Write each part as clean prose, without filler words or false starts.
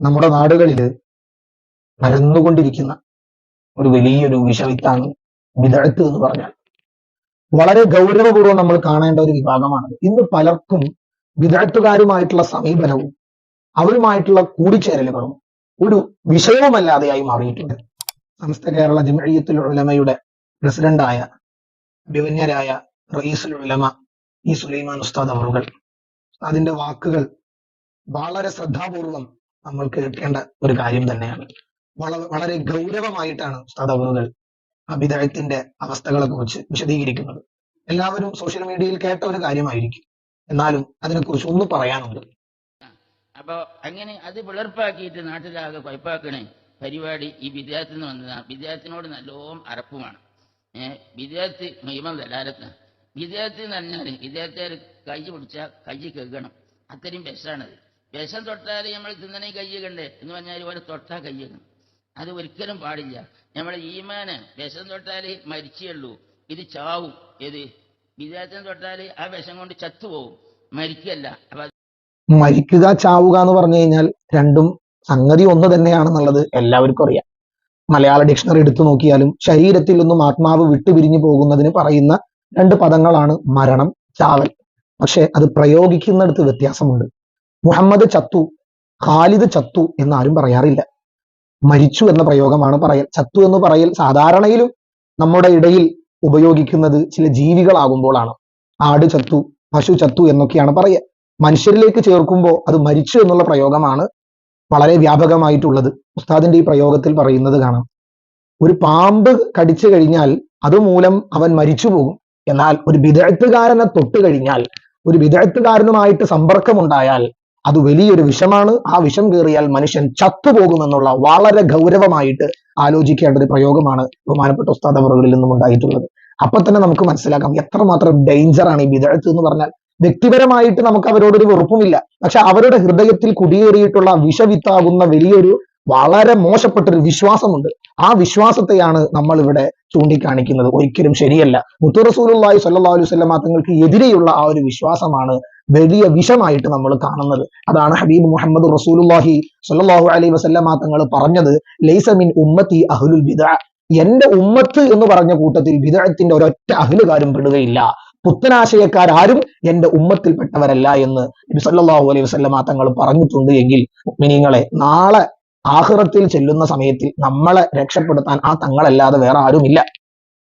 നമ്മുടെ നാടുകളിൽ പരന്നുകൊണ്ടിരിക്കുന്ന ഒരു വലിയൊരു വിഷവിത്താണ് ബിദഅത്ത് എന്ന് പറഞ്ഞാൽ. വളരെ ഗൗരവപൂർവ്വം നമ്മൾ കാണേണ്ട ഒരു വിഭാഗമാണ്. ഇന്ന് പലർക്കും ബിദഅത്തുകാരുമായിട്ടുള്ള സമീപനവും അവരുമായിട്ടുള്ള കൂടിച്ചേരലുകളും ഒരു വിഷയവുമല്ലാതെയായി മാറിയിട്ടുണ്ട്. സമസ്ത കേരള ജംഇയ്യത്തുൽ ഉലമയുടെ പ്രസിഡന്റായ അഭിവന്യരായ റയീസുൽ ഉലമ ഈ സുലൈമാൻ ഉസ്താദ് അവറുകൾ, അതിന്റെ വാക്കുകൾ വളരെ ശ്രദ്ധാപൂർവം നമ്മൾ കേൾക്കേണ്ട ഒരു കാര്യം തന്നെയാണ്. വളരെ ഗൗരവമായിട്ടാണ് ഉസ്താദ് അവറുകൾ ബിദഅത്തിന്റെ അവസ്ഥകളെ കുറിച്ച് വിശദീകരിക്കുന്നത്. എല്ലാവരും സോഷ്യൽ മീഡിയയിൽ കേട്ട ഒരു കാര്യമായിരിക്കും, എന്നാലും അതിനെക്കുറിച്ച് ഒന്ന് പറയാനുണ്ട്. അപ്പൊ അങ്ങനെ അത് പിളർപ്പാക്കിയിട്ട് നാട്ടിലാകെ കുഴപ്പാക്കണേ പരിപാടി ഈ വിദ്യാർത്ഥി എന്ന് വന്നതാണ്. വിദ്യാർത്ഥിനോട് നല്ലോണം അറപ്പുമാണ്. വിദ്യാർത്ഥി നിയമം ദലാലത്താണ്. വിദ്യാർത്ഥി എന്ന് പറഞ്ഞാൽ വിദ്യാർത്ഥികൾ കൈ പിടിച്ചാൽ കൈ കഴുകണം, അത്രയും വിഷമാണത്. വിഷം തൊട്ടാൽ നമ്മൾ തിന്നണേ കൈ കണ്ടേ എന്ന് പറഞ്ഞാൽ ഓരോ തൊട്ടാൽ കൈ കഴുകണം. അത് ഒരിക്കലും പാടില്ല. നമ്മൾ ഈമാന് വിഷം തൊട്ടാൽ മരിച്ചുള്ളൂ, ഇത് ചാവും. ഏത് വിദ്യാർത്ഥിനെ തൊട്ടാൽ ആ വിഷം കൊണ്ട് ചത്തുപോകും, മരിക്കല്ല. അപ്പൊ മരിക്കുക ചാവുക എന്ന് പറഞ്ഞു കഴിഞ്ഞാൽ രണ്ടും സംഗതി ഒന്ന് തന്നെയാണെന്നുള്ളത് എല്ലാവർക്കും അറിയാം. മലയാള ഡിക്ഷണറി എടുത്തു നോക്കിയാലും ശരീരത്തിൽ നിന്നും ആത്മാവ് വിട്ടുപിരിഞ്ഞു പോകുന്നതിന് പറയുന്ന രണ്ട് പദങ്ങളാണ് മരണം, ചാവൽ. പക്ഷെ അത് പ്രയോഗിക്കുന്നിടത്ത് വ്യത്യാസമുണ്ട്. മുഹമ്മദ് ചത്തു, ഖാലിദ് ചത്തു എന്നാരും പറയാറില്ല. മരിച്ചു എന്ന പ്രയോഗമാണ് പറയൽ. ചത്തു എന്ന് പറയൽ സാധാരണയിലും നമ്മുടെ ഇടയിൽ ഉപയോഗിക്കുന്നത് ചില ജീവികളാകുമ്പോഴാണ്. ആട് ചത്തു, പശു ചത്തു എന്നൊക്കെയാണ് പറയുക. മനുഷ്യരിലേക്ക് ചേർക്കുമ്പോൾ അത് മരിച്ചു എന്നുള്ള പ്രയോഗമാണ് വളരെ വ്യാപകമായിട്ടുള്ളത്. ഉസ്താദിന്റെ ഈ പ്രയോഗത്തിൽ പറയുന്നത് കാണാം, ഒരു പാമ്പ് കടിച്ചു കഴിഞ്ഞാൽ അതുമൂലം അവൻ മരിച്ചു പോകും. എന്നാൽ ഒരു ബിദഅത്തുകാരനെ തൊട്ട് കഴിഞ്ഞാൽ, ഒരു ബിദഅത്തുകാരനുമായിട്ട് സമ്പർക്കമുണ്ടായാൽ അത് വലിയൊരു വിഷമാണ്. ആ വിഷം കയറിയാൽ മനുഷ്യൻ ചത്തുപോകുമെന്നുള്ള വളരെ ഗൗരവമായിട്ട് ആലോചിക്കേണ്ട ഒരു പ്രയോഗമാണ് ബഹുമാനപ്പെട്ട ഉസ്താദ് അവറുകളിൽ നിന്നും ഉണ്ടായിട്ടുള്ളത്. അപ്പൊ തന്നെ നമുക്ക് മനസ്സിലാക്കാം എത്രമാത്രം ഡേഞ്ചറാണ് ഈ ബിദഅത്ത് എന്ന് പറഞ്ഞാൽ. വ്യക്തിപരമായിട്ട് നമുക്ക് അവരോടൊരു വെറുപ്പുമില്ല, പക്ഷെ അവരുടെ ഹൃദയത്തിൽ കുടിയേറിയിട്ടുള്ള വിഷവിത്താകുന്ന വലിയൊരു വളരെ മോശപ്പെട്ടൊരു വിശ്വാസമുണ്ട്. ആ വിശ്വാസത്തെയാണ് നമ്മൾ ഇവിടെ ചൂണ്ടിക്കാണിക്കുന്നത്. ഒരിക്കലും ശരിയല്ല. മുത്തു റസൂലുള്ളാഹി സ്വല്ലല്ലാഹു അലൈഹി വസല്ലം തങ്ങൾക്ക് എതിരെയുള്ള ആ ഒരു വിശ്വാസമാണ് വലിയ വിഷമായിട്ട് നമ്മൾ കാണുന്നത്. അതാണ് ഹബീബ് മുഹമ്മദ് റസൂലുള്ളാഹി സ്വല്ലല്ലാഹു അലൈഹി വസല്ലം തങ്ങൾ പറഞ്ഞത്, ലൈസ മിൻ ഉമ്മത്തി അഹ്ലുൽ ബിദ്അ. എന്റെ ഉമ്മത്ത് എന്ന് പറഞ്ഞ കൂട്ടത്തിൽ ബിദ്അത്തിന്റെ ഒരൊറ്റ അഹ്ലുകാരും പെടുകയില്ല. പുത്തനാശയക്കാരും എന്റെ ഉമ്മത്തിൽപ്പെട്ടവരല്ല എന്ന് നബി സല്ലല്ലാഹു അലൈഹി വസല്ലം തങ്ങൾ പറഞ്ഞിട്ടുണ്ട്. എങ്കിൽ മുഅ്മിനീങ്ങളെ, നാളെ ആഖിറത്തിൽ ചെല്ലുന്ന സമയത്തിൽ നമ്മളെ രക്ഷപ്പെടുത്താൻ ആ തങ്ങളല്ലാതെ വേറെ ആരുമില്ല.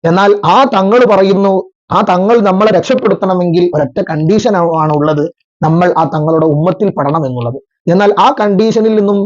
എന്നാൽ ആ തങ്ങൾ പറയുന്നു, ആ തങ്ങൾ നമ്മളെ രക്ഷപ്പെടുത്തണമെങ്കിൽ ഒരൊറ്റ കണ്ടീഷൻ ആണ് ഉള്ളത്, നമ്മൾ ആ തങ്ങളുടെ ഉമ്മത്തിൽ പെടണം എന്നുള്ളത്. എന്നാൽ ആ കണ്ടീഷനിൽ നിന്നും